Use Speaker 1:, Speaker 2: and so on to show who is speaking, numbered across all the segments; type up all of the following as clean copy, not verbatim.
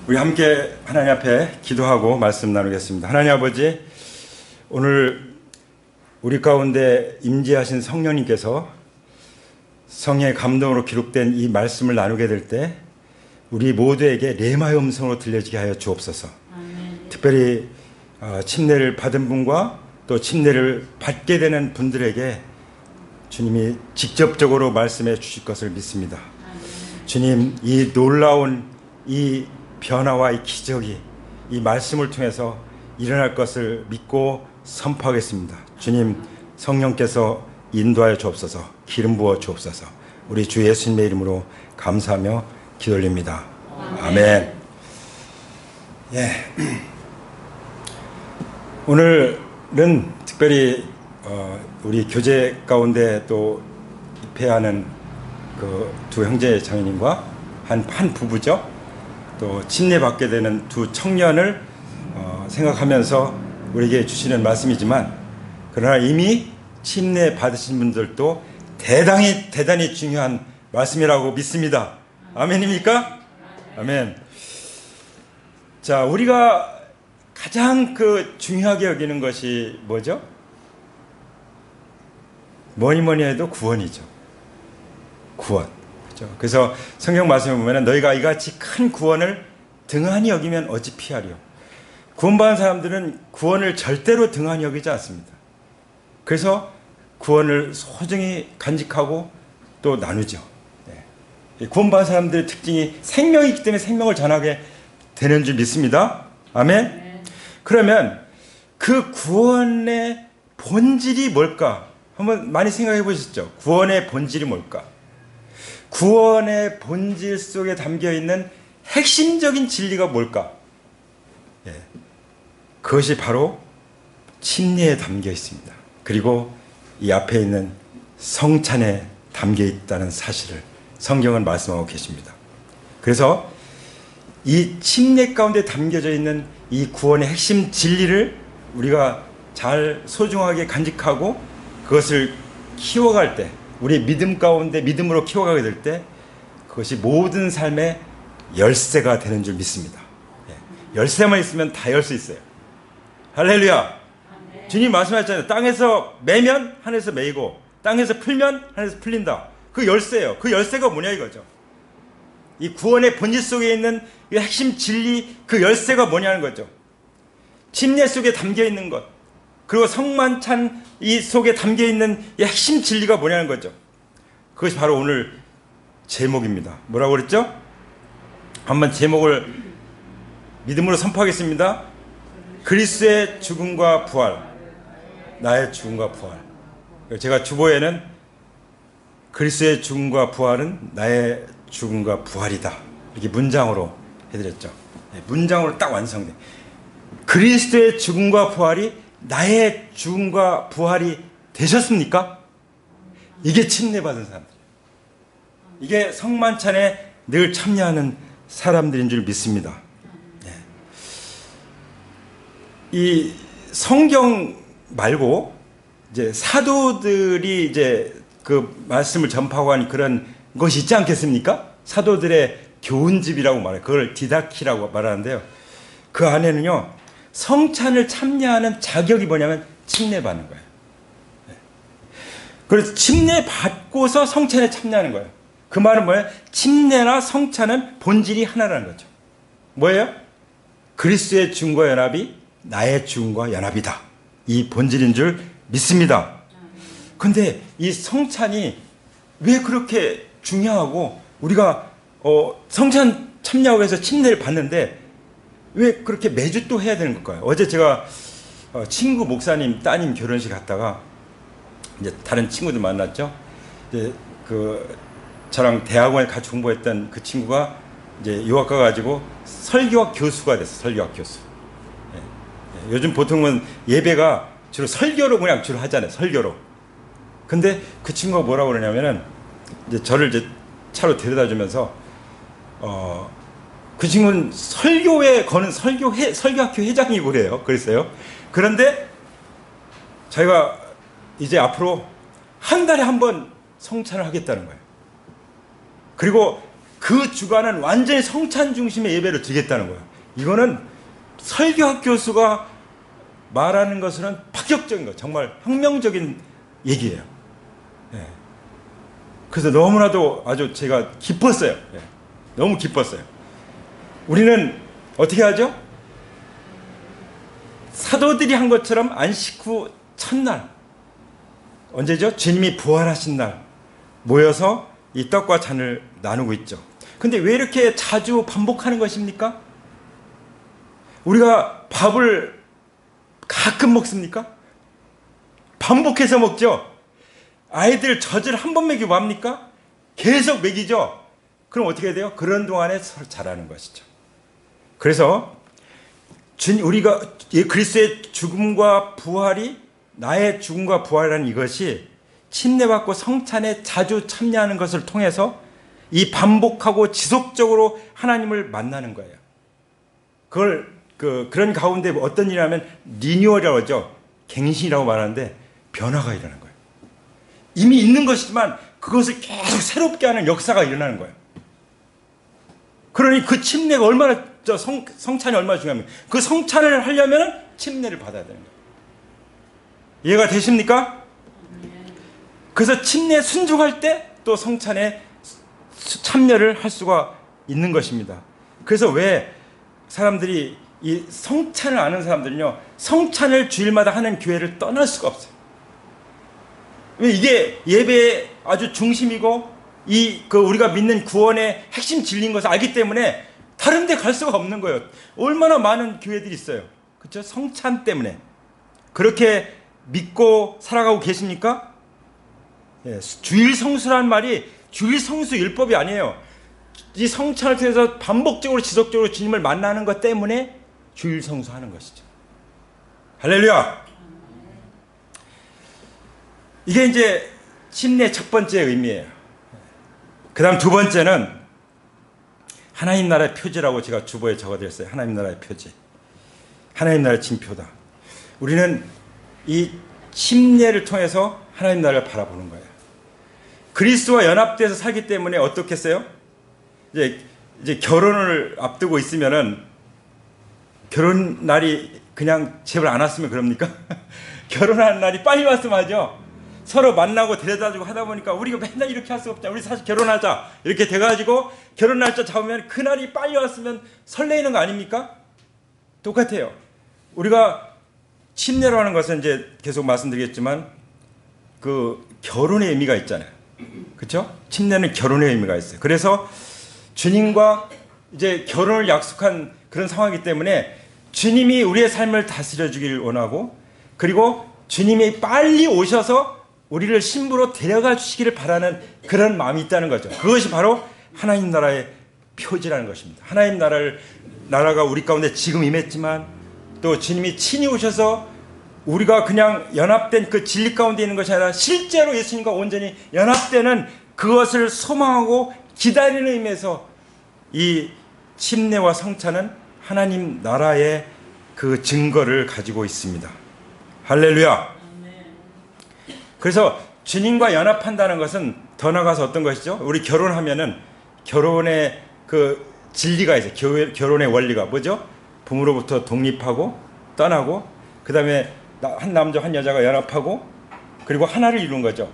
Speaker 1: 우리 함께 하나님 앞에 기도하고 말씀 나누겠습니다. 하나님 아버지, 오늘 우리 가운데 임재하신 성령님께서 성령의 감동으로 기록된 이 말씀을 나누게 될 때 우리 모두에게 레마의 음성으로 들려지게 하여 주옵소서. 특별히 침례를 받은 분과 또 침례를 받게 되는 분들에게 주님이 직접적으로 말씀해 주실 것을 믿습니다. 주님, 이 놀라운 이 변화와 이 기적이 이 말씀을 통해서 일어날 것을 믿고 선포하겠습니다. 주님, 성령께서 인도하여 주옵소서. 기름 부어 주옵소서. 우리 주 예수님의 이름으로 감사하며 기도 올립니다. 아멘. 예. 오늘은 특별히 우리 교제 가운데 또 입회하는 그 두 형제 장로님과 한 부부죠. 또 침례받게 되는 두 청년을 생각하면서 우리에게 주시는 말씀이지만, 그러나 이미 침례 받으신 분들도 대단히 중요한 말씀이라고 믿습니다. 아멘입니까? 아멘. 자, 우리가 가장 중요하게 여기는 것이 뭐죠? 뭐니 해도 구원이죠. 구원. 그렇죠? 그래서 성경 말씀에 보면 너희가 이같이 큰 구원을 등한히 여기면 어찌 피하리요. 구원받은 사람들은 구원을 절대로 등한히 여기지 않습니다. 그래서 구원을 소중히 간직하고 또 나누죠. 네. 구원받은 사람들의 특징이 생명이기 때문에 생명을 전하게 되는 줄 믿습니다. 아멘. 네. 그러면 그 구원의 본질이 뭘까? 한번 많이 생각해 보셨죠? 구원의 본질이 뭘까? 구원의 본질 속에 담겨있는 핵심적인 진리가 뭘까? 예. 그것이 바로 침례에 담겨 있습니다. 그리고 이 앞에 있는 성찬에 담겨 있다는 사실을 성경은 말씀하고 계십니다. 그래서 이 침례 가운데 담겨져 있는 이 구원의 핵심 진리를 우리가 잘 소중하게 간직하고 그것을 키워갈 때, 우리 믿음 가운데 믿음으로 키워가게 될 때 그것이 모든 삶의 열쇠가 되는 줄 믿습니다. 열쇠만 있으면 다 열 수 있어요. 할렐루야. 네. 주님 말씀하셨잖아요. 땅에서 매면 하늘에서 매이고 땅에서 풀면 하늘에서 풀린다. 그 열쇠예요. 그 열쇠가 뭐냐 이거죠. 이 구원의 본질 속에 있는 이 핵심 진리, 그 열쇠가 뭐냐는 거죠. 침례 속에 담겨 있는 것, 그리고 성만찬 이 속에 담겨 있는 이 핵심 진리가 뭐냐는 거죠. 그것이 바로 오늘 제목입니다. 뭐라고 그랬죠? 한번 제목을 믿음으로 선포하겠습니다. 그리스도의 죽음과 부활, 나의 죽음과 부활. 제가 주보에는 그리스도의 죽음과 부활은 나의 죽음과 부활이다, 이렇게 문장으로 해드렸죠. 문장으로 딱 완성돼. 그리스도의 죽음과 부활이 나의 죽음과 부활이 되셨습니까? 이게 침례받은 사람들, 이게 성만찬에 늘 참여하는 사람들인 줄 믿습니다. 이 성경 말고 이제 사도들이 이제 그 말씀을 전파하고 하는 그런 것이 있지 않겠습니까? 사도들의 교훈집이라고 말해요. 그걸 디다키라고 말하는데요. 그 안에는요, 성찬을 참여하는 자격이 뭐냐면 침례받는 거예요. 그래서 침례받고서 성찬에 참여하는 거예요. 그 말은 뭐예요? 침례나 성찬은 본질이 하나라는 거죠. 뭐예요? 그리스도의 죽음과 연합이 나의 죽음과 연합이다. 이 본질인 줄 믿습니다. 그런데 이 성찬이 왜 그렇게 중요하고 우리가 성찬 참여하고 해서 침례를 받는데 왜 그렇게 매주 또 해야 되는 걸까요? 어제 제가 친구 목사님 따님 결혼식 갔다가 이제 다른 친구들 만났죠. 이제 저랑 대학원에 같이 공부했던 그 친구가 이제 유학 가가지고 설교학 교수가 됐어. 설교학 교수. 요즘 보통은 예배가 주로 설교로 그냥 주로 하잖아요. 설교로. 근데 그 친구가 뭐라고 그러냐면은 이제 저를 이제 차로 데려다 주면서 그 친구는 설교에 거는 설교학교 회장이고 그래요. 그랬어요. 그런데 저희가 이제 앞으로 한 달에 한 번 성찬을 하겠다는 거예요. 그리고 그 주간은 완전히 성찬 중심의 예배를 드리겠다는 거예요. 이거는 설교학 교수가 말하는 것은 파격적인 거, 정말 혁명적인 얘기예요. 예. 그래서 너무나도 아주 제가 기뻤어요. 예. 너무 기뻤어요. 우리는 어떻게 하죠? 사도들이 한 것처럼 안식 후 첫날, 언제죠? 주님이 부활하신 날 모여서 이 떡과 잔을 나누고 있죠. 근데 왜 이렇게 자주 반복하는 것입니까? 우리가 밥을 가끔 먹습니까? 반복해서 먹죠. 아이들 젖을 한 번 먹이고 맙니까? 계속 먹이죠. 그럼 어떻게 돼요? 그런 동안에 서로 자라는 것이죠. 그래서 우리가 그리스도의 죽음과 부활이, 나의 죽음과 부활이라는 이것이 침례받고 성찬에 자주 참여하는 것을 통해서 이 반복하고 지속적으로 하나님을 만나는 거예요. 그런 가운데 어떤 일이라면 리뉴얼이라고 하죠. 갱신이라고 말하는데 변화가 일어나는 거예요. 이미 있는 것이지만 그것을 계속 새롭게 하는 역사가 일어나는 거예요. 그러니 그 침례가 얼마나, 성찬이 얼마나 중요합니까? 그 성찬을 하려면 침례를 받아야 되는 거예요. 이해가 되십니까? 그래서 침례에 순종할 때 또 성찬에 참여를 할 수가 있는 것입니다. 그래서 왜 사람들이 이 성찬을 아는 사람들은요, 성찬을 주일마다 하는 교회를 떠날 수가 없어요. 왜? 이게 예배의 아주 중심이고 우리가 믿는 구원의 핵심 진리인 것을 알기 때문에 다른 데 갈 수가 없는 거예요. 얼마나 많은 교회들이 있어요. 그렇죠? 성찬 때문에. 그렇게 믿고 살아가고 계십니까? 예, 주일 성수라는 말이 주일 성수 율법이 아니에요. 이 성찬을 통해서 반복적으로 지속적으로 주님을 만나는 것 때문에 주일 성수하는 것이죠. 할렐루야. 이게 이제 침례 첫 번째 의미예요. 그 다음 두 번째는 하나님 나라의 표지라고 제가 주보에 적어드렸어요. 하나님 나라의 표지. 하나님 나라의 징표다. 우리는 이 침례를 통해서 하나님 나라를 바라보는 거예요. 그리스도와 연합돼서 살기 때문에 어떻겠어요? 이제 결혼을 앞두고 있으면은 결혼 날이 그냥 제발 안 왔으면 그럽니까? 결혼하는 날이 빨리 왔으면 하죠. 서로 만나고 데려다주고 하다 보니까 우리가 맨날 이렇게 할 수 없잖아. 우리 사실 결혼하자 이렇게 돼가지고 결혼 날짜 잡으면 그날이 빨리 왔으면 설레이는 거 아닙니까? 똑같아요. 우리가 침례로 하는 것은 이제 계속 말씀드리겠지만 그 결혼의 의미가 있잖아요. 그렇죠? 침례는 결혼의 의미가 있어요. 그래서 주님과 이제 결혼을 약속한 그런 상황이기 때문에 주님이 우리의 삶을 다스려 주길 원하고, 그리고 주님이 빨리 오셔서 우리를 신부로 데려가 주시기를 바라는 그런 마음이 있다는 거죠. 그것이 바로 하나님 나라의 표지라는 것입니다. 하나님 나라가 우리 가운데 지금 임했지만 또 주님이 친히 오셔서 우리가 그냥 연합된 그 진리 가운데 있는 것이 아니라 실제로 예수님과 온전히 연합되는 그것을 소망하고 기다리는 의미에서 이 침례와 성찬은 하나님 나라의 그 증거를 가지고 있습니다. 할렐루야. 그래서 주님과 연합한다는 것은 더 나아가서 어떤 것이죠? 우리 결혼하면은 결혼의 그 진리가 있어요. 결혼의 원리가 뭐죠? 부모로부터 독립하고 떠나고, 그 다음에 한 남자 한 여자가 연합하고 그리고 하나를 이루는 거죠.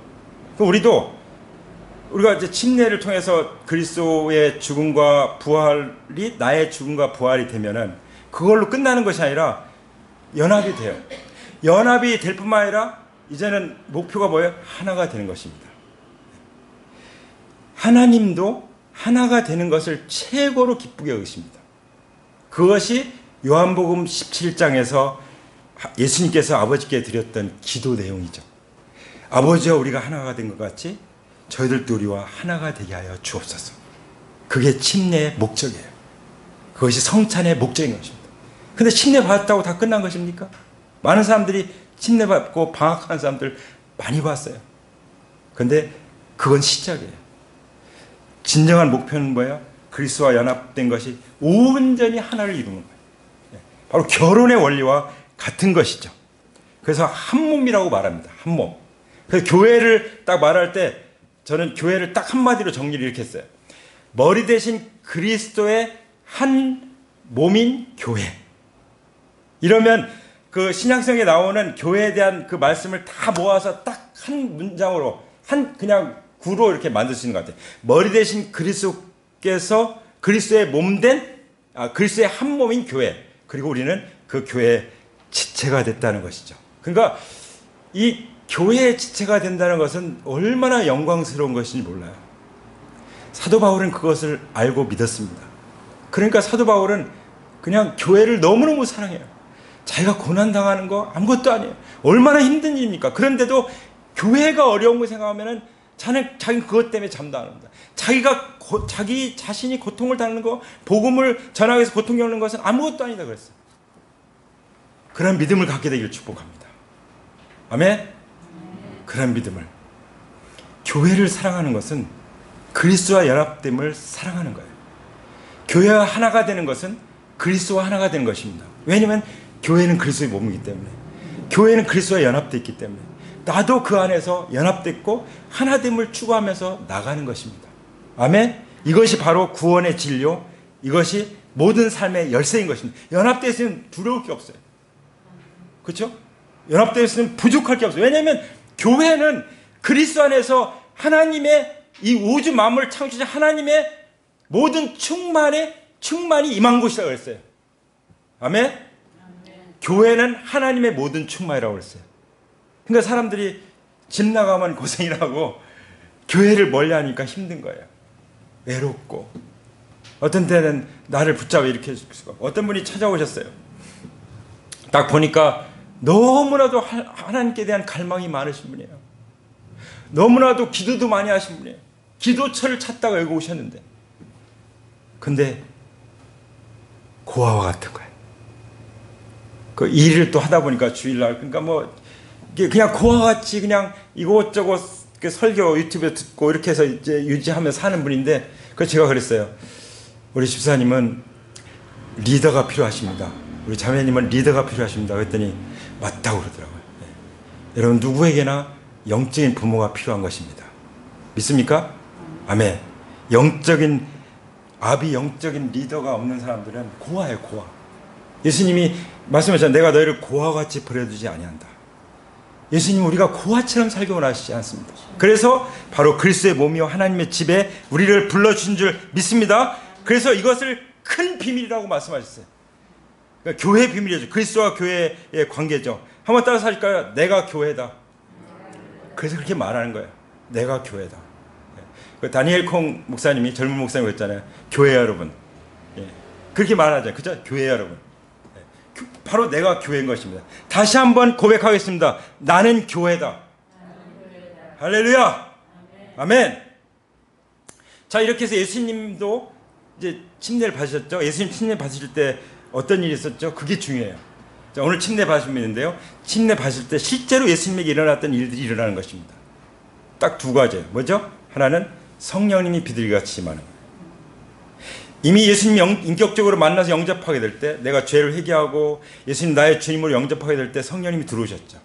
Speaker 1: 우리가 이제 침례를 통해서 그리스도의 죽음과 부활이 나의 죽음과 부활이 되면은 그걸로 끝나는 것이 아니라 연합이 돼요. 연합이 될 뿐만 아니라 이제는 목표가 뭐예요? 하나가 되는 것입니다. 하나님도 하나가 되는 것을 최고로 기쁘게 여기십니다. 그것이 요한복음 17장에서 예수님께서 아버지께 드렸던 기도 내용이죠. 아버지와 우리가 하나가 된 것 같이 저희들도 우리와 하나가 되게 하여 주옵소서. 그게 침례의 목적이에요. 그것이 성찬의 목적인 것입니다. 근데 침례 받았다고 다 끝난 것입니까? 많은 사람들이 침례 받고 방학하는 사람들 많이 봤어요. 근데 그건 시작이에요. 진정한 목표는 뭐예요? 그리스도와 연합된 것이 온전히 하나를 이루는 거예요. 바로 결혼의 원리와 같은 것이죠. 그래서 한 몸이라고 말합니다. 한 몸. 그래서 교회를 딱 말할 때 저는 교회를 딱 한마디로 정리를 이렇게 했어요. 머리 대신 그리스도의 한 몸인 교회. 이러면 그 신약성에 나오는 교회에 대한 그 말씀을 다 모아서 딱 한 문장으로 그냥 구로 이렇게 만들 수 있는 것 같아요. 머리 대신 그리스도께서 그리스도의 그리스도의 한 몸인 교회. 그리고 우리는 그 교회의 지체가 됐다는 것이죠. 그러니까 이 교회의 지체가 된다는 것은 얼마나 영광스러운 것인지 몰라요. 사도 바울은 그것을 알고 믿었습니다. 그러니까 사도 바울은 그냥 교회를 너무너무 사랑해요. 자기가 고난당하는 거 아무것도 아니에요. 얼마나 힘든 일입니까? 그런데도 교회가 어려운 거 생각하면은 자기 그것 때문에 잠도 안 온다. 자기 자신이 고통을 당하는 거, 복음을 전하기 위해서 고통 겪는 것은 아무것도 아니다 그랬어요. 그런 믿음을 갖게 되기를 축복합니다. 아멘? 그런 믿음을. 교회를 사랑하는 것은 그리스도와 연합됨을 사랑하는 거예요. 교회와 하나가 되는 것은 그리스도와 하나가 되는 것입니다. 왜냐하면 교회는 그리스도의 몸이기 때문에, 교회는 그리스도와 연합되어 있기 때문에 나도 그 안에서 연합됐고 하나됨을 추구하면서 나가는 것입니다. 아멘? 이것이 바로 구원의 진료, 이것이 모든 삶의 열쇠인 것입니다. 연합되어 있으면 두려울 게 없어요. 그렇죠? 연합되어 있으면 부족할 게 없어요. 왜냐하면 교회는 그리스도 안에서 하나님의 이 우주 만물을 창조하신 하나님의 모든 충만이 임한 곳이라고 그랬어요. 아멘? 교회는 하나님의 모든 충만이라고 그랬어요. 그러니까 사람들이 집 나가면 고생이라고 교회를 멀리하니까 힘든 거예요. 외롭고 어떤 때는 나를 붙잡아 일으켜 줄 수가 없고. 어떤 분이 찾아오셨어요. 딱 보니까 너무나도 하나님께 대한 갈망이 많으신 분이에요. 너무나도 기도도 많이 하신 분이에요. 기도처를 찾다가 여기 오셨는데, 근데 고아와 같은 거예요. 그 일을 또 하다 보니까 주일날, 그러니까 뭐 그냥 고아와 같이 그냥 이곳저곳 설교 유튜브에 듣고 이렇게 해서 이제 유지하면서 사는 분인데, 그 제가 그랬어요. 우리 집사님은 리더가 필요하십니다. 우리 자매님은 리더가 필요하십니다. 그랬더니 맞다고 그러더라고요. 네. 여러분 누구에게나 영적인 부모가 필요한 것입니다. 믿습니까? 아멘. 영적인 리더가 없는 사람들은 고아예요, 고아. 예수님이 말씀하셨잖아요. 내가 너희를 고아같이 버려두지 아니한다. 예수님은 우리가 고아처럼 살기 원하시지 않습니다. 그래서 바로 그리스도의 몸이요 하나님의 집에 우리를 불러주신 줄 믿습니다. 그래서 이것을 큰 비밀이라고 말씀하셨어요. 그러니까 교회의 비밀이죠. 그리스도와 교회의 관계죠. 한번 따라서 하실까요? 내가 교회다. 그래서 그렇게 말하는 거예요. 내가 교회다. 그 다니엘 콩 목사님이, 젊은 목사님 그랬잖아요. 교회 여러분. 그렇게 말하잖아요. 그죠? 교회 여러분. 바로 내가 교회인 것입니다. 다시 한번 고백하겠습니다. 나는 교회다. 할렐루야. 아멘. 자, 이렇게 해서 예수님도 이제 침례를 받으셨죠. 예수님 침례 받으실 때 어떤 일이 있었죠? 그게 중요해요. 자, 오늘 침례 받으시면 있는데요. 침례 받으실 때 실제로 예수님에게 일어났던 일들이 일어나는 것입니다. 딱 두 가지예요. 뭐죠? 하나는 성령님이 비둘기같이 임하는 거예요. 이미 예수님이 인격적으로 만나서 영접하게 될 때, 내가 죄를 회개하고 예수님 나의 주님으로 영접하게 될 때 성령님이 들어오셨죠.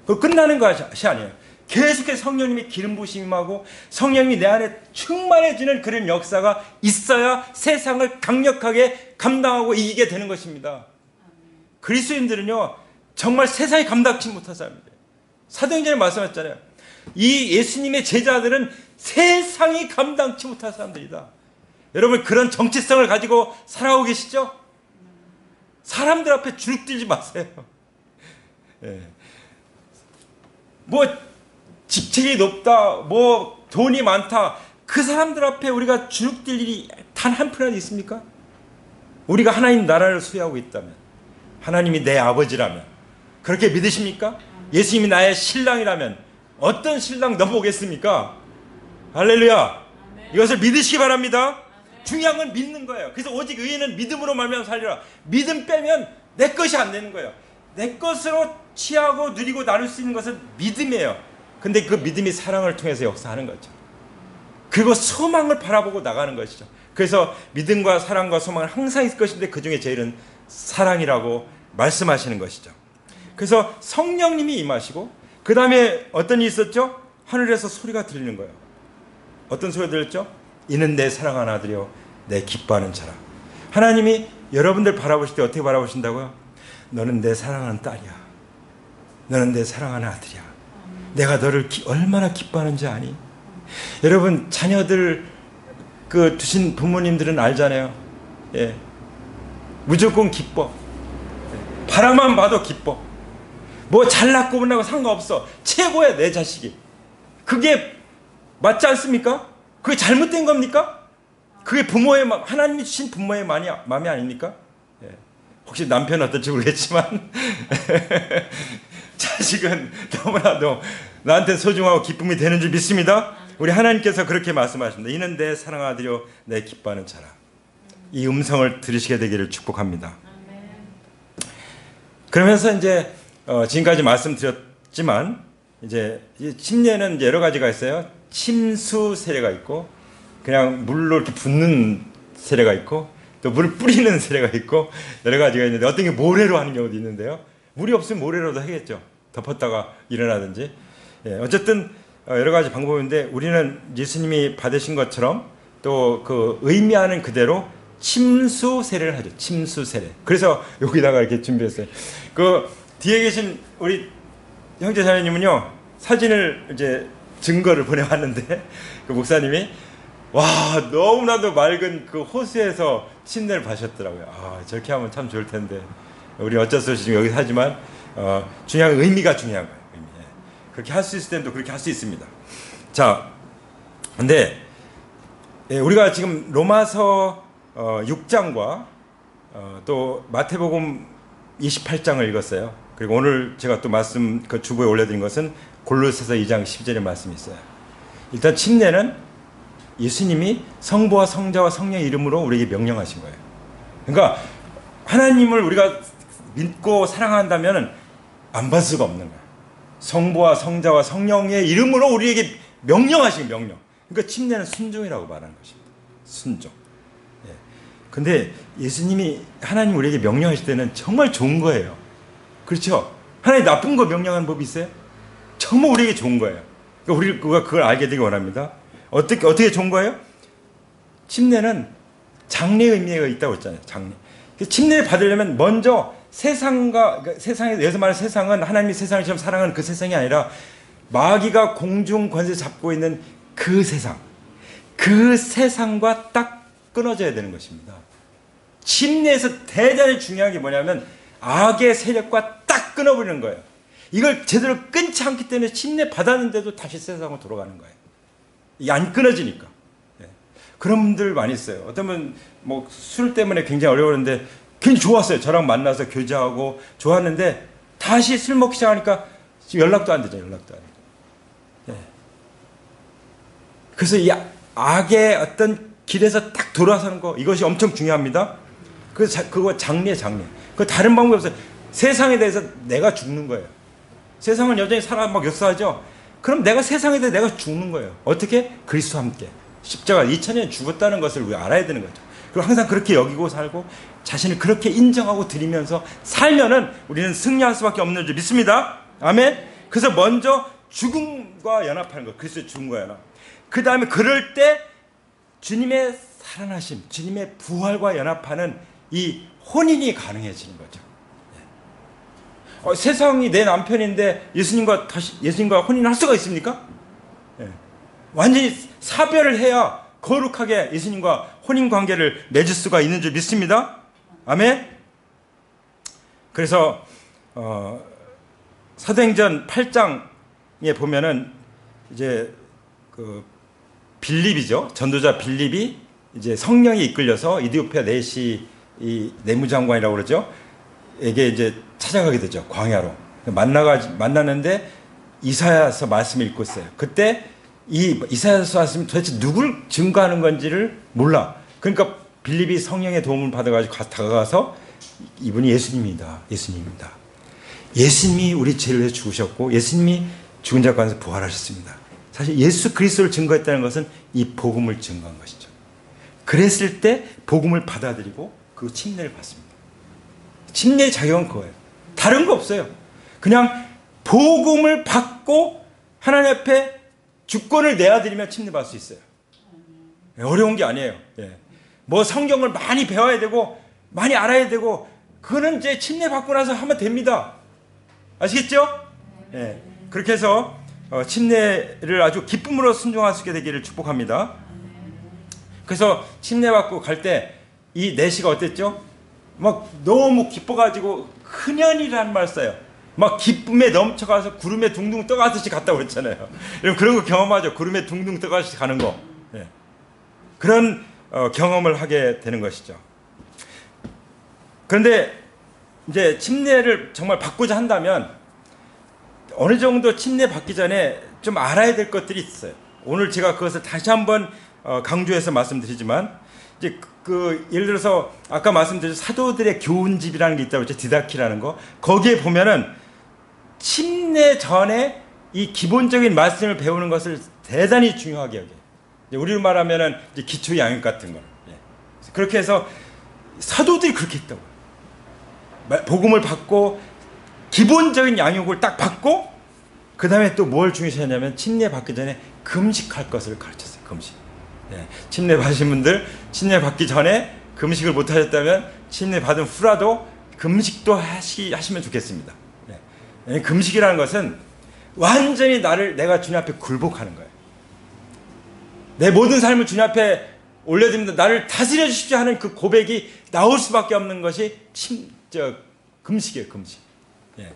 Speaker 1: 그거 끝나는 것이 아니에요. 계속해서 성령님이 기름 부으심이 임하고 성령님이 내 안에 충만해지는 그런 역사가 있어야 세상을 강력하게 감당하고 이기게 되는 것입니다. 그리스도인들은요, 정말 세상이 감당치 못한 사람이에요. 사도행전에 말씀하셨잖아요. 이 예수님의 제자들은 세상이 감당치 못한 사람들이다. 여러분, 그런 정체성을 가지고 살아오고 계시죠? 사람들 앞에 주눅들지 마세요. 예. 뭐 직책이 높다, 뭐 돈이 많다, 그 사람들 앞에 우리가 주눅들 일이 단 한 푼이라도 있습니까? 우리가 하나님 나라를 소유하고 있다면, 하나님이 내 아버지라면, 그렇게 믿으십니까? 예수님이 나의 신랑이라면 어떤 신랑 넘어오겠습니까? 할렐루야. 이것을 믿으시기 바랍니다. 중요한 건 믿는 거예요. 그래서 오직 의인은 믿음으로 말미암아 살리라. 믿음 빼면 내 것이 안 되는 거예요. 내 것으로 취하고 누리고 나눌 수 있는 것은 믿음이에요. 근데 그 믿음이 사랑을 통해서 역사하는 거죠. 그리고 소망을 바라보고 나가는 것이죠. 그래서 믿음과 사랑과 소망은 항상 있을 것인데 그 중에 제일은 사랑이라고 말씀하시는 것이죠. 그래서 성령님이 임하시고, 그 다음에 어떤 일이 있었죠? 하늘에서 소리가 들리는 거예요. 어떤 소리가 들렸죠? 이는 내 사랑하는 아들이요 내 기뻐하는 자라. 하나님이 여러분들 바라보실 때 어떻게 바라보신다고요? 너는 내 사랑하는 딸이야. 너는 내 사랑하는 아들이야. 내가 너를 얼마나 기뻐하는지 아니? 여러분 자녀들 두신 부모님들은 알잖아요. 예. 무조건 기뻐. 바라만 봐도 기뻐. 뭐 잘났고 못나고 상관없어. 최고야 내 자식이. 그게 맞지 않습니까? 그게 잘못된 겁니까? 그게 부모의 하나님이 주신 부모의 마음이 아닙니까? 예. 혹시 남편은 어떨지 모르겠지만 자식은 너무나도 나한테 소중하고 기쁨이 되는 줄 믿습니다. 우리 하나님께서 그렇게 말씀하십니다. 이는 내 사랑하는 아들이요 내 기뻐하는 자라. 이 음성을 들으시게 되기를 축복합니다. 그러면서 이제 지금까지 말씀드렸지만 이제 침례는 이제 여러 가지가 있어요. 침수 세례가 있고 그냥 물로 이렇게 붓는 세례가 있고 또 물을 뿌리는 세례가 있고 여러 가지가 있는데 어떤 게 모래로 하는 경우도 있는데요. 물이 없으면 모래로도 하겠죠. 덮었다가 일어나든지. 예, 어쨌든 여러 가지 방법인데 우리는 예수님이 받으신 것처럼 또 그 의미하는 그대로 침수 세례를 하죠. 침수 세례. 그래서 여기다가 이렇게 준비했어요. 그 뒤에 계신 우리 형제 자매님은요 사진을 이제 증거를 보내왔는데 그 목사님이 와 너무나도 맑은 그 호수에서 침례를 받으셨더라고요. 아 저렇게 하면 참 좋을 텐데 우리 어쩔 수 없이 지금 여기서 하지만 중요한 의미가 중요한 거예요. 의미. 그렇게 할 수 있을 때도 그렇게 할 수 있습니다. 자, 근데 우리가 지금 로마서 6장과 또 마태복음 28장을 읽었어요. 그리고 오늘 제가 또 말씀 그 주보에 올려드린 것은 골로새서 2장 10절의 말씀이 있어요. 일단 침례는 예수님이 성부와 성자와 성령의 이름으로 우리에게 명령하신 거예요. 그러니까 하나님을 우리가 믿고 사랑한다면 안 받을 수가 없는 거예요. 성부와 성자와 성령의 이름으로 우리에게 명령하신 명령. 그러니까 침례는 순종이라고 말하는 것입니다. 순종. 예. 근데 예수님이 하나님 우리에게 명령하실 때는 정말 좋은 거예요. 그렇죠? 하나님 나쁜 거 명령하는 법이 있어요? 정말 우리에게 좋은 거예요. 그러니까 우리가 그걸 알게 되기 원합니다. 어떻게 좋은 거예요? 침례는 장래의 의미가 있다고 했잖아요. 장래. 침례를 받으려면 먼저 세상에서 여기서 말하는 세상은 하나님이 세상을 처럼 사랑하는 그 세상이 아니라 마귀가 공중 권세 잡고 있는 그 세상과 딱 끊어져야 되는 것입니다. 침례에서 대단히 중요한 게 뭐냐면 악의 세력과 딱 끊어버리는 거예요. 이걸 제대로 끊지 않기 때문에 침례 받았는데도 다시 세상으로 돌아가는 거예요. 이게 안 끊어지니까. 네. 그런 분들 많이 있어요. 어떤 분 뭐 술 때문에 굉장히 어려웠는데 굉장히 좋았어요. 저랑 만나서 교제하고 좋았는데 다시 술 먹기 시작하니까 지금 연락도 안 되죠. 연락도 안 되죠. 네. 그래서 이 악의 어떤 길에서 딱 돌아서는 거 이것이 엄청 중요합니다. 그래서 그거 장례. 그 다른 방법이 없어요. 세상에 대해서 내가 죽는 거예요. 세상은 여전히 막 역사하죠. 그럼 내가 세상에 대해 내가 죽는 거예요. 어떻게? 그리스도와 함께. 십자가 2000년 죽었다는 것을 우리가 알아야 되는 거죠. 그리고 항상 그렇게 여기고 살고 자신을 그렇게 인정하고 드리면서 살면은 우리는 승리할 수밖에 없는 줄 믿습니다. 아멘. 그래서 먼저 죽음과 연합하는 거. 그리스도의 죽음과 연합. 그 다음에 그럴 때 주님의 살아나심, 주님의 부활과 연합하는 이 혼인이 가능해지는 거죠. 세상이 내 남편인데 예수님과 혼인할 수가 있습니까? 예. 완전히 사별을 해야 거룩하게 예수님과 혼인 관계를 맺을 수가 있는 줄 믿습니다. 아멘. 그래서 사도행전 8장에 보면은 이제 그 빌립이죠. 전도자 빌립이 이제 성령이 이끌려서 이디오피아 내시 이 내무장관이라고 그러죠. 에게 이제 찾아가게 되죠. 광야로. 만나는데 이사야서 말씀을 읽고 있어요. 그때 이 이사야서 말씀이 도대체 누굴 증거하는 건지를 몰라. 그러니까 빌립이 성령의 도움을 받아가지고 다가가서 이분이 예수님입니다. 예수님이 우리 죄를 위해 죽으셨고 예수님이 죽은 자 가운데서 부활하셨습니다. 사실 예수 그리스도를 증거했다는 것은 이 복음을 증거한 것이죠. 그랬을 때 복음을 받아들이고 그 침례를 받습니다. 침례의 작용은 그거예요. 다른 거 없어요. 그냥 복음을 받고 하나님 앞에 주권을 내어드리면 침례 받을 수 있어요. 어려운 게 아니에요. 예. 뭐 성경을 많이 배워야 되고 많이 알아야 되고 그거는 이제 침례 받고 나서 하면 됩니다. 아시겠죠? 예. 그렇게 해서 침례를 아주 기쁨으로 순종할 수 있게 되기를 축복합니다. 그래서 침례 받고 갈 때 이 내시가 어땠죠? 막 너무 기뻐가지고 흔연이라는 말 써요. 막 기쁨에 넘쳐가서 구름에 둥둥 떠가듯이 갔다고 그랬잖아요. 여러분 그런 거 경험하죠? 구름에 둥둥 떠가듯이 가는 거. 예. 그런 경험을 하게 되는 것이죠. 그런데 이제 침례를 정말 받고자 한다면 어느 정도 침례 받기 전에 좀 알아야 될 것들이 있어요. 오늘 제가 그것을 다시 한번 강조해서 말씀드리지만 이제 예를 들어서 아까 말씀드린 사도들의 교훈집이라는 게 있다고 했죠. 디다키라는 거. 거기에 보면은 침례 전에 이 기본적인 말씀을 배우는 것을 대단히 중요하게 여겨요. 우리로 말하면은 이제 기초 양육 같은 거. 예. 그렇게 해서 사도들이 그렇게 했다고요. 복음을 받고 기본적인 양육을 딱 받고 그 다음에 또 뭘 중요시하냐면 침례 받기 전에 금식할 것을 가르쳤어요. 금식. 예. 침례 받으신 분들 침례 받기 전에 금식을 못 하셨다면 침례 받은 후라도 금식도 하시면 좋겠습니다. 예. 금식이라는 것은 완전히 내가 주님 앞에 굴복하는 거예요. 내 모든 삶을 주님 앞에 올려드립니다. 나를 다스려 주십시오 하는 그 고백이 나올 수밖에 없는 것이 금식이에요. 금식. 예.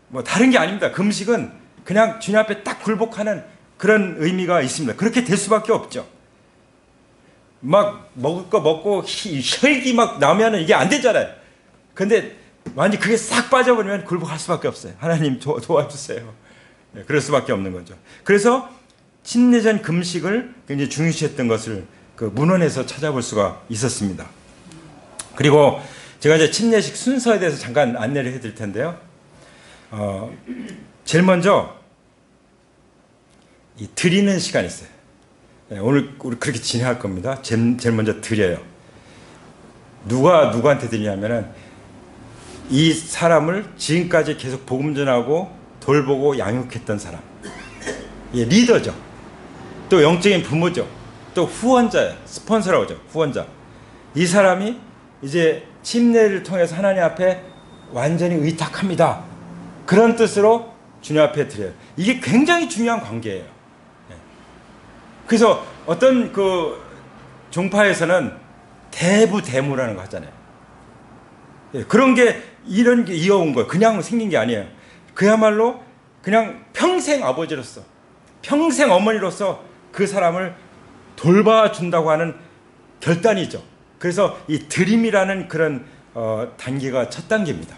Speaker 1: 뭐 다른 게 아닙니다. 금식은 그냥 주님 앞에 딱 굴복하는 그런 의미가 있습니다. 그렇게 될 수밖에 없죠. 막 먹을 거 먹고 혈기 막 나오면 이게 안 되잖아요. 근데 완전히 그게 싹 빠져버리면 굴복할 수밖에 없어요. 하나님 도와주세요. 네, 그럴 수밖에 없는 거죠. 그래서 침례전 금식을 굉장히 중요시했던 것을 그 문헌에서 찾아볼 수가 있었습니다. 그리고 제가 이제 침례식 순서에 대해서 잠깐 안내를 해드릴 텐데요. 제일 먼저 이 드리는 시간이 있어요. 네, 오늘 우리 그렇게 진행할 겁니다. 제일 먼저 드려요. 누가 누구한테 드리냐면은 이 사람을 지금까지 계속 복음 전하고 돌보고 양육했던 사람. 예, 리더죠. 또 영적인 부모죠. 또 후원자예요. 스폰서라고 하죠. 후원자. 이 사람이 이제 침례를 통해서 하나님 앞에 완전히 의탁합니다. 그런 뜻으로 주님 앞에 드려요. 이게 굉장히 중요한 관계예요. 그래서 어떤 그 종파에서는 대부대무라는 거 하잖아요. 그런 게 이런 게 이어온 거예요. 그냥 생긴 게 아니에요. 그야말로 그냥 평생 아버지로서 평생 어머니로서 그 사람을 돌봐준다고 하는 결단이죠. 그래서 이 드림이라는 그런 단계가 첫 단계입니다.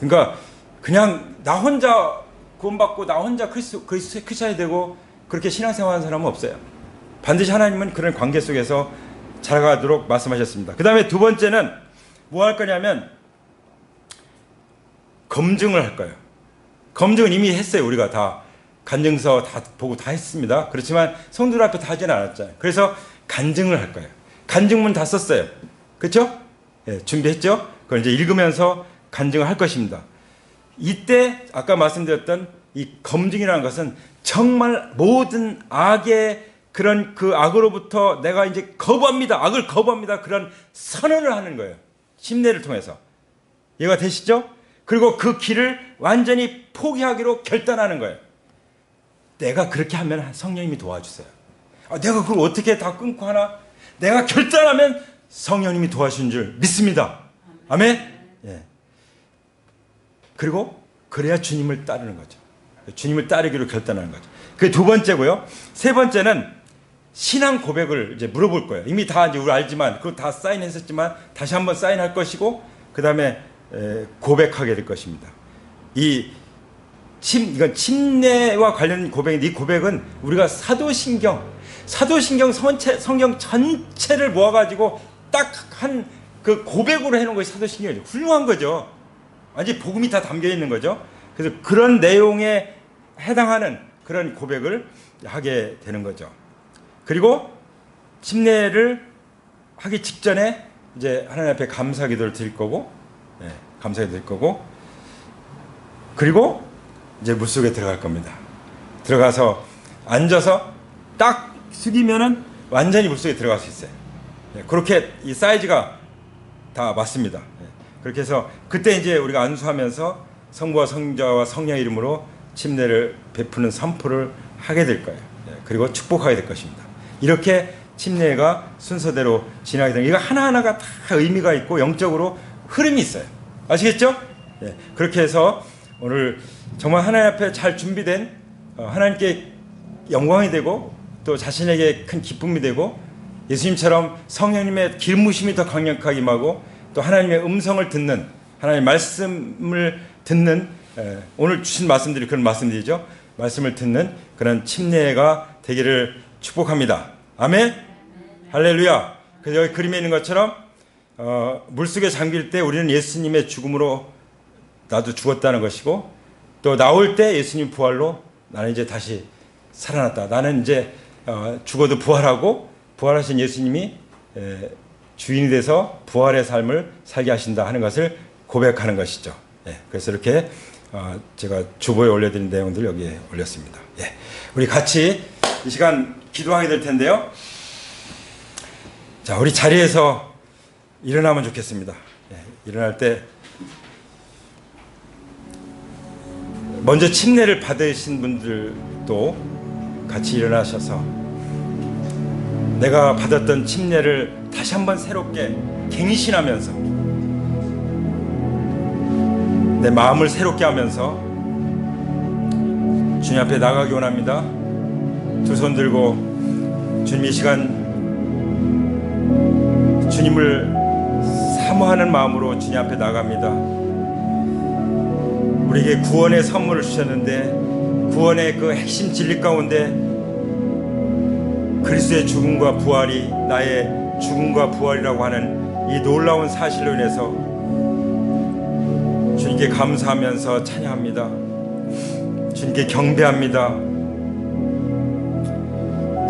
Speaker 1: 그러니까 그냥 나 혼자 구원받고 나 혼자 크리스천이 되고 그렇게 신앙생활하는 사람은 없어요. 반드시 하나님은 그런 관계 속에서 자라가도록 말씀하셨습니다. 그 다음에 두 번째는 뭐 할 거냐면 검증을 할 거예요. 검증은 이미 했어요. 우리가 다 간증서 다 보고 다 했습니다. 그렇지만 성도들 앞에 다 하지는 않았잖아요. 그래서 간증을 할 거예요. 간증문 다 썼어요. 그렇죠? 예, 준비했죠? 그걸 이제 읽으면서 간증을 할 것입니다. 이때 아까 말씀드렸던 이 검증이라는 것은 정말 모든 악의 그런 그 악으로부터 내가 이제 거부합니다. 악을 거부합니다. 그런 선언을 하는 거예요. 침례를 통해서. 이해가 되시죠? 그리고 그 길을 완전히 포기하기로 결단하는 거예요. 내가 그렇게 하면 성령님이 도와주세요. 내가 그걸 어떻게 다 끊고 하나? 내가 결단하면 성령님이 도와주신 줄 믿습니다. 아멘? 예. 그리고 그래야 주님을 따르는 거죠. 주님을 따르기로 결단하는 거죠. 그게 두 번째고요. 세 번째는 신앙 고백을 이제 물어볼 거예요. 이미 다 이제 우리 알지만 그거 다 사인했었지만 다시 한번 사인할 것이고 그 다음에 고백하게 될 것입니다. 이건 침례와 관련 고백인데 이 고백은 우리가 사도신경 성경 전체를 모아가지고 딱 한 그 고백으로 해놓은 것이 사도신경이죠. 훌륭한 거죠. 완전히 복음이 다 담겨 있는 거죠. 그래서 그런 내용에 해당하는 그런 고백을 하게 되는 거죠. 그리고 침례를 하기 직전에 이제 하나님 앞에 감사기도를 드릴 거고, 감사기도 드릴 거고, 그리고 이제 물속에 들어갈 겁니다. 들어가서 앉아서 딱 숙이면은 완전히 물속에 들어갈 수 있어요. 그렇게 이 사이즈가 다 맞습니다. 그렇게 해서 그때 이제 우리가 안수하면서 성부와 성자와 성령 이름으로 침례를 베푸는 선포를 하게 될 거예요. 그리고 축복하게 될 것입니다. 이렇게 침례가 순서대로 진행하게 되는, 이거 하나하나가 다 의미가 있고 영적으로 흐름이 있어요. 아시겠죠? 그렇게 해서 오늘 정말 하나님 앞에 잘 준비된, 하나님께 영광이 되고 또 자신에게 큰 기쁨이 되고 예수님처럼 성령님의 길무심이 더 강력하게 임하고 또 하나님의 음성을 듣는, 하나님의 말씀을 듣는, 오늘 주신 말씀들이 그런 말씀들이죠. 말씀을 듣는 그런 침례가 되기를 축복합니다. 아멘. 할렐루야. 그래서 여기 그림에 있는 것처럼 물속에 잠길 때 우리는 예수님의 죽음으로 나도 죽었다는 것이고, 또 나올 때 예수님 부활로 나는 이제 다시 살아났다. 나는 이제 죽어도 부활하고 부활하신 예수님이 주인이 돼서 부활의 삶을 살게 하신다 하는 것을 고백하는 것이죠. 그래서 이렇게 제가 주보에 올려드린 내용들 여기에 올렸습니다. 우리 같이 이 시간 기도하게 될 텐데요. 자, 우리 자리에서 일어나면 좋겠습니다. 일어날 때 먼저 침례를 받으신 분들도 같이 일어나셔서 내가 받았던 침례를 다시 한번 새롭게 갱신하면서 내 마음을 새롭게 하면서 주님 앞에 나가기 원합니다. 두 손 들고 주님, 이 시간 주님을 사모하는 마음으로 주님 앞에 나갑니다. 우리에게 구원의 선물을 주셨는데 구원의 그 핵심 진리 가운데 그리스도의 죽음과 부활이 나의 죽음과 부활이라고 하는 이 놀라운 사실로 인해서 주님께 감사하면서 찬양합니다. 주님께 경배합니다.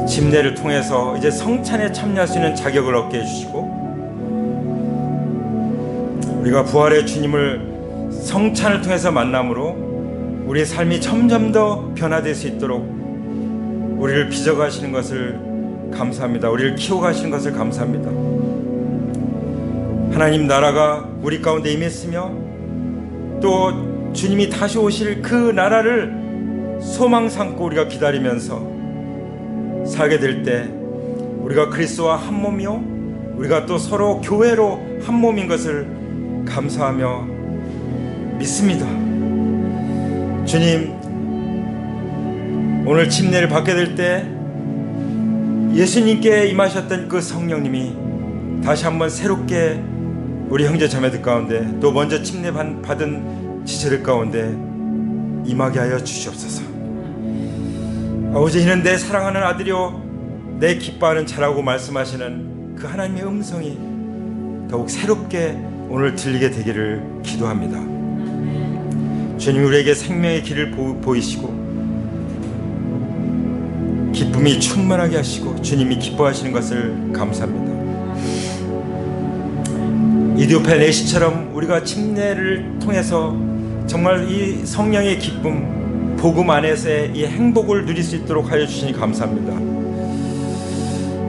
Speaker 1: 침례를 통해서 이제 성찬에 참여할 수 있는 자격을 얻게 해주시고, 우리가 부활의 주님을 성찬을 통해서 만남으로 우리의 삶이 점점 더 변화될 수 있도록 우리를 빚어가시는 것을 감사합니다. 우리를 키워가시는 것을 감사합니다. 하나님 나라가 우리 가운데 임했으며 또 주님이 다시 오실 그 나라를 소망 삼고 우리가 기다리면서 살게 될 때 우리가 그리스도와 한 몸이요 우리가 또 서로 교회로 한 몸인 것을 감사하며 믿습니다. 주님, 오늘 침례를 받게 될 때 예수님께 임하셨던 그 성령님이 다시 한번 새롭게 우리 형제 자매들 가운데 또 먼저 침례 받은 지체들 가운데 임하게 하여 주시옵소서. 아버지, 이는 내 사랑하는 아들이요 내 기뻐하는 자라고 말씀하시는 그 하나님의 음성이 더욱 새롭게 오늘 들리게 되기를 기도합니다. 주님, 우리에게 생명의 길을 보이시고 기쁨이 충만하게 하시고 주님이 기뻐하시는 것을 감사합니다. 이디오페 내시처럼 우리가 침례를 통해서 정말 이 성령의 기쁨, 복음 안에서의 이 행복을 누릴 수 있도록 하여 주시니 감사합니다.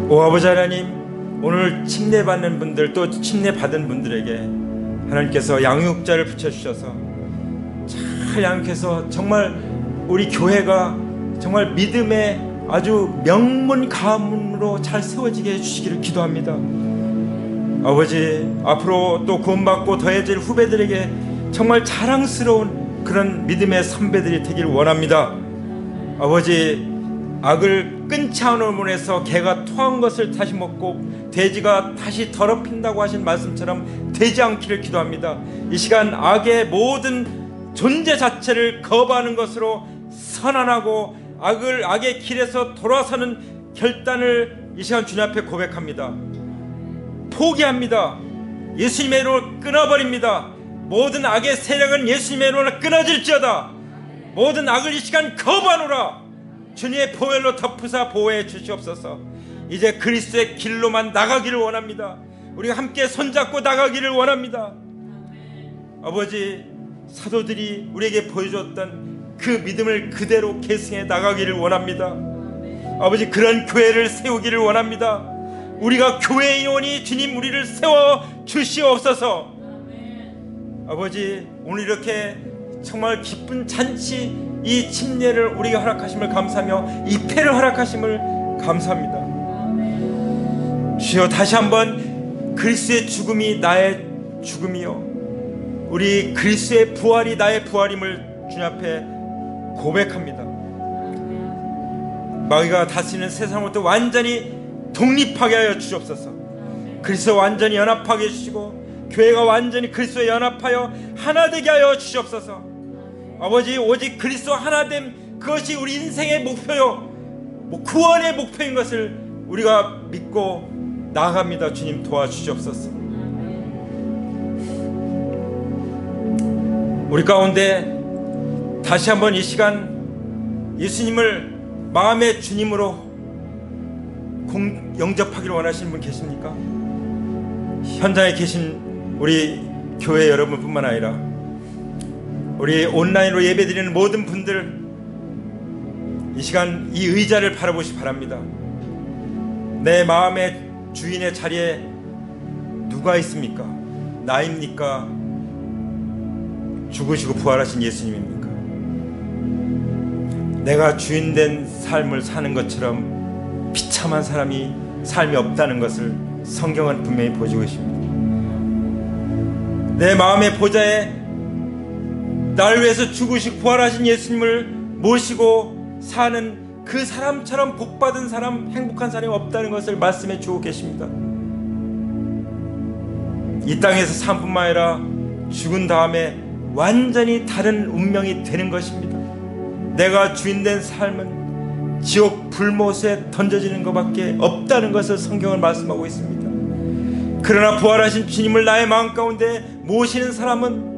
Speaker 1: 오 아버지 하나님, 오늘 침례 받는 분들 또 침례 받은 분들에게 하나님께서 양육자를 붙여주셔서 잘 양육해서 정말 우리 교회가 정말 믿음의 아주 명문 가문으로 잘 세워지게 해주시기를 기도합니다. 아버지, 앞으로 또 구원받고 더해질 후배들에게 정말 자랑스러운 그런 믿음의 선배들이 되기를 원합니다. 아버지, 악을 끊지 않음으로 해서 개가 토한 것을 다시 먹고 돼지가 다시 더럽힌다고 하신 말씀처럼 되지 않기를 기도합니다. 이 시간 악의 모든 존재 자체를 거부하는 것으로 선언하고 악의 길에서 돌아서는 결단을 이 시간 주님 앞에 고백합니다. 포기합니다. 예수님의 이름으로 끊어버립니다. 모든 악의 세력은 예수님의 이름으로 끊어질지어다. 모든 악을 이 시간 거부하노라. 주님의 보혈로 덮으사 보호해 주시옵소서. 이제 그리스도의 길로만 나가기를 원합니다. 우리가 함께 손잡고 나가기를 원합니다. 아버지, 사도들이 우리에게 보여주었던 그 믿음을 그대로 계승해 나가기를 원합니다. 아버지, 그런 교회를 세우기를 원합니다. 우리가 교회의 요원이 주님 우리를 세워 주시옵소서. 아버지, 오늘 이렇게 정말 기쁜 잔치, 이 침례를 우리가 허락하심을 감사하며 입회를 허락하심을 감사합니다. 주여, 다시 한번 그리스도의 죽음이 나의 죽음이요 우리 그리스도의 부활이 나의 부활임을 주님 앞에 고백합니다. 마귀가 다스리는 세상으로부터 완전히 독립하게 하여 주옵소서. 그리스도와 완전히 연합하게 해주시고 교회가 완전히 그리스도에 연합하여 하나 되게 하여 주옵소서. 아버지, 오직 그리스도와 하나됨, 그것이 우리 인생의 목표요 구원의 목표인 것을 우리가 믿고 나아갑니다. 주님 도와주시옵소서. 우리 가운데 다시 한번 이 시간 예수님을 마음의 주님으로 영접하기를 원하시는 분 계십니까? 현장에 계신 우리 교회 여러분뿐만 아니라 우리 온라인으로 예배드리는 모든 분들, 이 시간 이 의자를 바라보시기 바랍니다. 내 마음의 주인의 자리에 누가 있습니까? 나입니까? 죽으시고 부활하신 예수님입니까? 내가 주인된 삶을 사는 것처럼 비참한 사람이 삶이 없다는 것을 성경은 분명히 보여주고 있습니다. 내 마음의 보좌에 나를 위해서 죽으시고 부활하신 예수님을 모시고 사는 그 사람처럼 복받은 사람, 행복한 사람이 없다는 것을 말씀해 주고 계십니다. 이 땅에서 삶뿐만 아니라 죽은 다음에 완전히 다른 운명이 되는 것입니다. 내가 주인된 삶은 지옥 불못에 던져지는 것밖에 없다는 것을 성경은 말씀하고 있습니다. 그러나 부활하신 주님을 나의 마음 가운데 모시는 사람은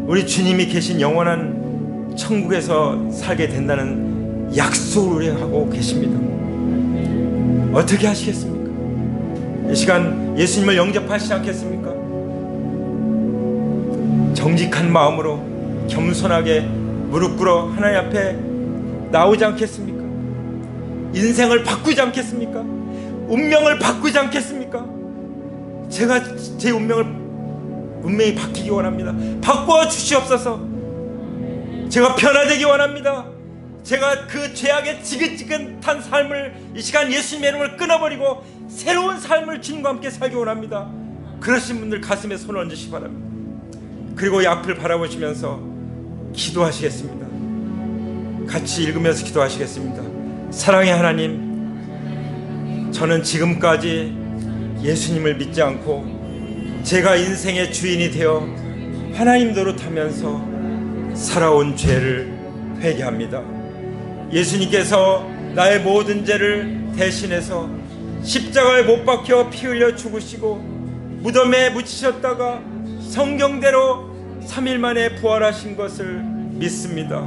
Speaker 1: 우리 주님이 계신 영원한 천국에서 살게 된다는 약속을 하고 계십니다. 어떻게 하시겠습니까? 이 시간 예수님을 영접하시지 않겠습니까? 정직한 마음으로 겸손하게 무릎 꿇어 하나님 앞에 나오지 않겠습니까? 인생을 바꾸지 않겠습니까? 운명을 바꾸지 않겠습니까? 제가 제 운명이 바뀌기 원합니다. 바꿔 주시옵소서. 제가 변화되기 원합니다. 제가 그 죄악의 지긋지긋한 삶을 이 시간 예수님의 이름을 끊어버리고 새로운 삶을 주님과 함께 살기 원합니다. 그러신 분들 가슴에 손을 얹으시기 바랍니다. 그리고 이 앞을 바라보시면서 기도하시겠습니다. 같이 읽으면서 기도하시겠습니다. 사랑의 하나님, 저는 지금까지 예수님을 믿지 않고 제가 인생의 주인이 되어 하나님 노릇하면서 살아온 죄를 회개합니다. 예수님께서 나의 모든 죄를 대신해서 십자가에 못 박혀 피 흘려 죽으시고 무덤에 묻히셨다가 성경대로 3일 만에 부활하신 것을 믿습니다.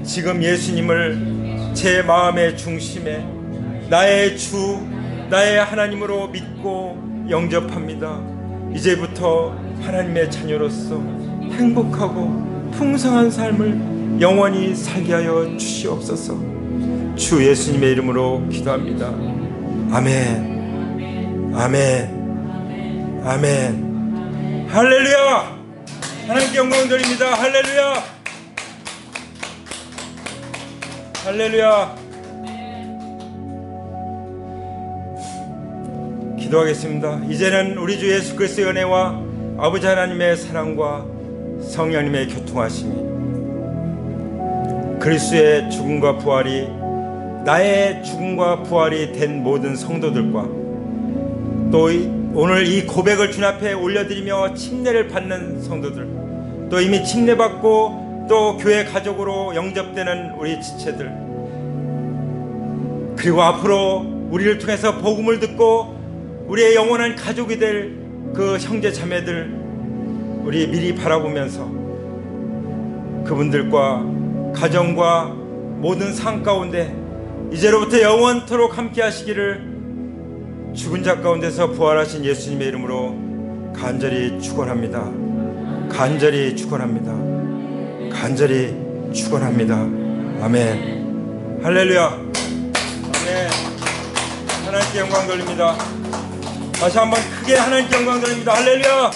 Speaker 1: 지금 예수님을 제 마음의 중심에 나의 주, 나의 하나님으로 믿고 영접합니다. 이제부터 하나님의 자녀로서 행복하고 풍성한 삶을 영원히 살게 하여 주시옵소서. 주 예수님의 이름으로 기도합니다. 아멘, 아멘, 아멘. 할렐루야. 하나님께 영광 드립니다. 할렐루야, 할렐루야. 기도하겠습니다. 이제는 우리 주 예수 그리스도의 은혜와 아버지 하나님의 사랑과 성령님의 교통하심이, 그리스도의 죽음과 부활이 나의 죽음과 부활이 된 모든 성도들과 또 오늘 이 고백을 주님 앞에 올려드리며 침례를 받는 성도들, 또 이미 침례받고 또 교회 가족으로 영접되는 우리 지체들, 그리고 앞으로 우리를 통해서 복음을 듣고 우리의 영원한 가족이 될 그 형제 자매들, 우리 미리 바라보면서 그분들과 가정과 모든 삶 가운데 이제로부터 영원토록 함께 하시기를 죽은 자 가운데서 부활하신 예수님의 이름으로 간절히 축원합니다. 간절히 축원합니다. 간절히 축원합니다. 아멘. 할렐루야. 아멘. 하나님께 영광 돌립니다. 다시 한번 크게 하나님께 영광 돌립니다. 할렐루야.